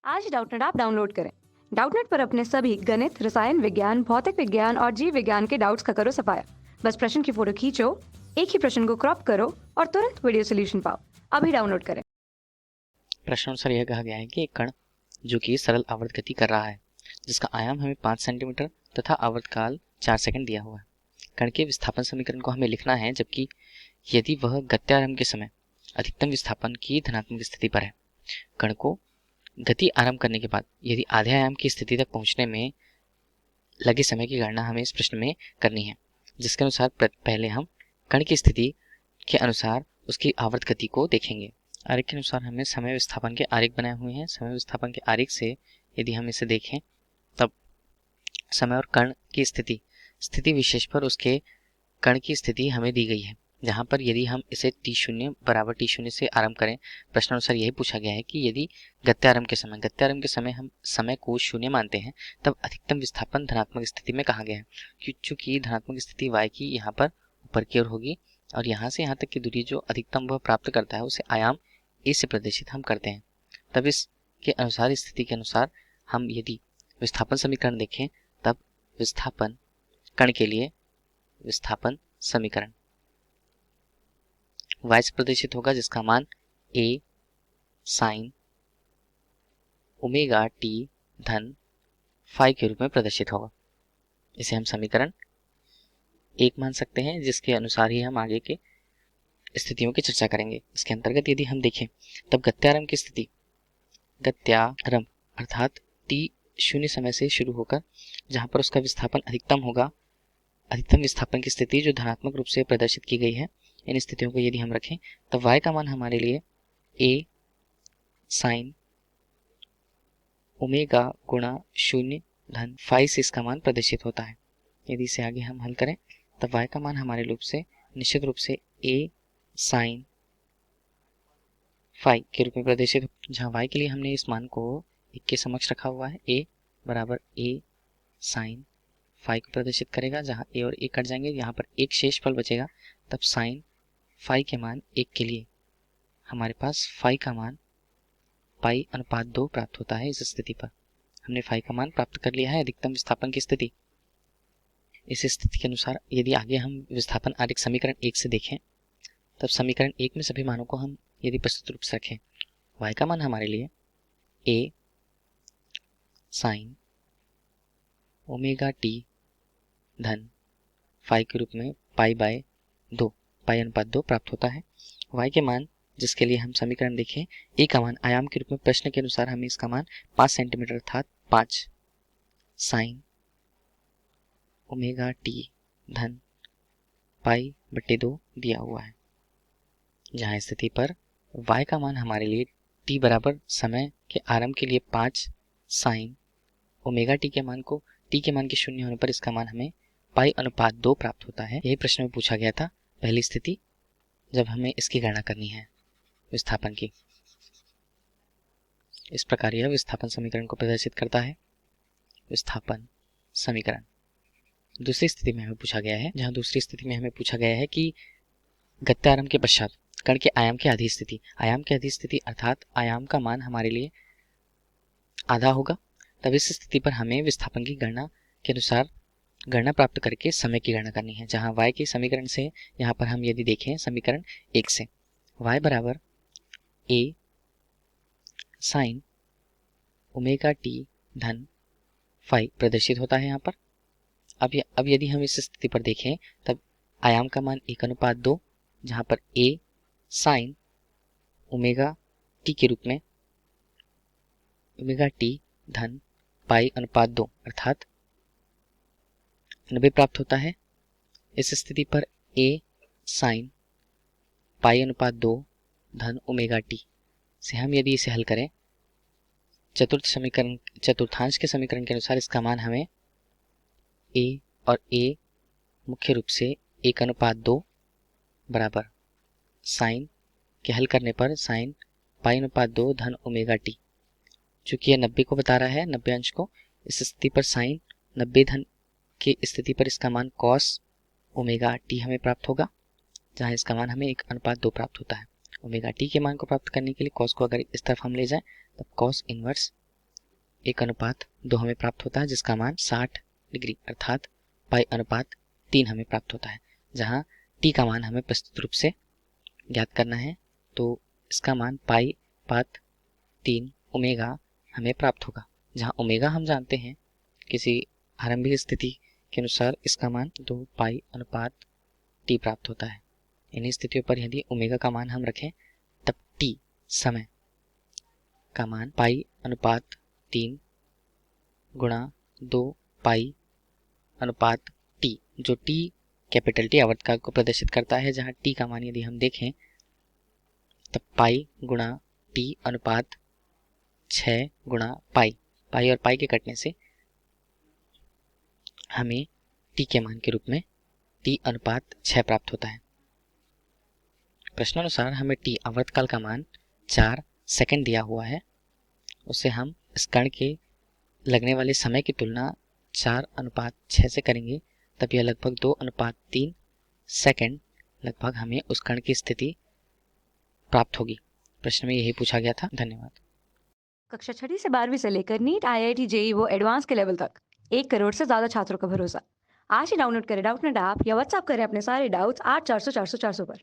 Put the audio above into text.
आज Doubtnut app download करें। Doubtnut पर अपने सभी गणित, रसायन विज्ञान, भौतिक विज्ञान और जीव विज्ञान के डाउट्स का करो सफाया। बस प्रश्न की फोटो खींचो, एक ही प्रश्न को क्रॉप करो और तुरंत वीडियो सोल्यूशन पाओ। अभी डाउनलोड करें। प्रश्नानुसार यह कहा गया है कि एक कण जो कि सरल आवर्त गति कर रहा है, जिसका आयाम हमें 5 सेंटीमीटर तथा आवर्तकाल 4 सेकंड दिया हुआ है। कण के विस्थापन समीकरण को हमें लिखना है, जबकि यदि वह गत्यारंभ के समय अधिकतम विस्थापन की धनात्मक स्थिति पर है। कण को गति आरंभ करने के बाद यदि आधे आयाम की स्थिति तक पहुंचने में लगे समय की गणना हमें इस प्रश्न में करनी है, जिसके अनुसार पहले हम कण की स्थिति के अनुसार उसकी आवर्त गति को देखेंगे। आरेख के अनुसार हमें समय विस्थापन के आरेख बनाए हुए हैं। समय विस्थापन के आरेख से यदि हम इसे देखें, तब समय और कण की स्थिति विशेष पर उसके कण की स्थिति हमें दी गई है, जहां पर यदि हम इसे t0 बराबर t0 से आरंभ करें। प्रश्नानुसार यही पूछा गया है कि यदि गत्यारंभ के समय हम समय को 0 मानते हैं, तब अधिकतम विस्थापन धनात्मक स्थिति में कहा गया है। चूंकि धनात्मक स्थिति y की यहाँ पर ऊपर की ओर होगी और यहाँ से यहाँ तक की दूरी जो अधिकतम वह प्राप्त करता है उसे आयाम a से प्रदर्शित हम करते हैं। तब इसके अनुसार, स्थिति के अनुसार हम यदि विस्थापन समीकरण देखें, तब विस्थापन कण के लिए विस्थापन समीकरण y से प्रदर्शित होगा, जिसका मान a साइन ओमेगा t धन फाई के रूप में प्रदर्शित होगा। इसे हम समीकरण 1 मान सकते हैं, जिसके अनुसार ही हम आगे के स्थितियों की चर्चा करेंगे। इसके अंतर्गत यदि हम देखें, तब गत्यारंभ की स्थिति, गत्यारंभ अर्थात t0 समय से शुरू होकर जहां पर उसका विस्थापन अधिकतम होगा, अधिकतम विस्थापन की स्थिति जो धनात्मक रूप से प्रदर्शित की गई है, इन स्थितियों को यदि हम रखें, तब y का मान हमारे लिए a साइन ओमेगा गुणा 0 धन फाई से इसका मान प्रदर्शित होता है। यदि इसे आगे हम हल करें, तब y का मान हमारे रूप से निश्चित रूप से a साइन फाई के रूप में प्रदर्शित, जहां y के लिए हमने इस मान को 1 के समक्ष रखा हुआ है। a बराबर a साइन फाई को प्रदर्शित करेगा, जहां a और a कट जाएंगे, यहाँ पर एक शेष फल बचेगा। तब साइन फाई के मान 1 के लिए हमारे पास फाई का मान पाई अनुपात 2 प्राप्त होता है। इस स्थिति पर हमने फाई का मान प्राप्त कर लिया है, अधिकतम विस्थापन की स्थिति। इस स्थिति के अनुसार यदि आगे हम विस्थापन आरेख समीकरण 1 से देखें, तब समीकरण 1 में सभी मानों को हम यदि प्रस्तुत रूप से रखें, y का मान हमारे लिए a साइन ओमेगा t धन फाई के रूप में पाई बाय 2 पाई अनुपात 2 प्राप्त होता है। y के मान जिसके लिए हम समीकरण देखें, a का मान आयाम के रूप में प्रश्न के अनुसार हमें इसका मान 5 सेंटीमीटर अर्थात 5 साइन ओमेगा t धन पाई बटे 2 दिया हुआ है, जहां स्थिति पर y का मान हमारे लिए t बराबर समय के आरंभ के लिए 5 साइन ओमेगा t के मान को t के मान के 0 होने पर इसका मान हमें पाई अनुपात 2 प्राप्त होता है। यही प्रश्न में पूछा गया था, पहली स्थिति जब हमें इसकी गणना करनी है विस्थापन की। इस प्रकार यह विस्थापन समीकरण को प्रदर्शित करता है। विस्थापन समीकरण दूसरी स्थिति में हमें पूछा गया है, जहां दूसरी स्थिति में हमें पूछा गया है कि गत्यारंभ के पश्चात कण के आयाम की आधी स्थिति अर्थात आयाम का मान हमारे लिए आधा होगा। तब इस स्थिति पर हमें विस्थापन की गणना के अनुसार गणना प्राप्त करके समय की गणना करनी है, जहां y के समीकरण से यहाँ पर हम यदि देखें समीकरण 1 से y बराबर a साइन ओमेगा t धन फाई प्रदर्शित होता है यहाँ पर। अब यदि हम इस स्थिति पर देखें, तब आयाम का मान 1 अनुपात 2, जहाँ पर a साइन ओमेगा t के रूप में ओमेगा t धन पाई अनुपात 2 अर्थात 90 प्राप्त होता है। इस स्थिति पर a साइन पाई अनुपात 2 धन ओमेगा t से हम यदि इसे हल करें, चतुर्थांश के समीकरण के अनुसार इसका मान हमें a और a मुख्य रूप से 1 अनुपात 2 बराबर साइन के हल करने पर साइन पाई अनुपात 2 धन ओमेगा t, चूंकि यह 90 को बता रहा है, 90 अंश को, इस स्थिति पर साइन 90 धन की स्थिति पर इसका मान कॉस ओमेगा t हमें प्राप्त होगा, जहां इसका मान हमें 1 अनुपात 2 प्राप्त होता है। ओमेगा t के मान को प्राप्त करने के लिए कॉस को अगर इस तरफ हम ले जाएं, तब कॉस इनवर्स 1:2 हमें प्राप्त होता है, जिसका मान 60 डिग्री अर्थात पाई अनुपात 3 हमें प्राप्त होता है। जहाँ टी का मान हमें प्रस्तुत रूप से ज्ञात करना है, तो इसका मान पाई पात 3 ओमेगा हमें प्राप्त होगा। जहाँ ओमेगा हम जानते हैं किसी आरंभिक स्थिति के अनुसार इसका मान 2 पाई अनुपात टी प्राप्त होता है। इन्हीं स्थितियों पर यदि ओमेगा का मान हम रखें तब टी समय का मान पाई अनुपात 3 गुणा 2 पाई अनुपात टी, जो टी कैपिटल टी आवर्तकाल को प्रदर्शित करता है। जहाँ टी का मान यदि हम देखें तब पाई गुणा टी अनुपात 6 गुणा पाई और पाई के कटने से हमें टी के मान के रूप में टी अनुपात 6 प्राप्त होता है। प्रश्नानुसार हमें टी आवर्तकाल का मान 4 सेकंड दिया हुआ है। उससे हम इस कण के लगने वाले समय की तुलना 4:6 से करेंगे, तब यह लगभग 2:3 सेकंड लगभग हमें उस कण की स्थिति प्राप्त होगी। प्रश्न में यही पूछा गया था। धन्यवाद। कक्षा 6वीं से 12वीं से लेकर नीट, IIT, JEE वो एडवांस के लेवल तक 1 करोड़ से ज्यादा छात्रों का भरोसा। आज ही डाउनलोड करें डाउटनेट ऐप या व्हाट्सएप करें अपने सारे डाउट्स 8400 400 400 पर।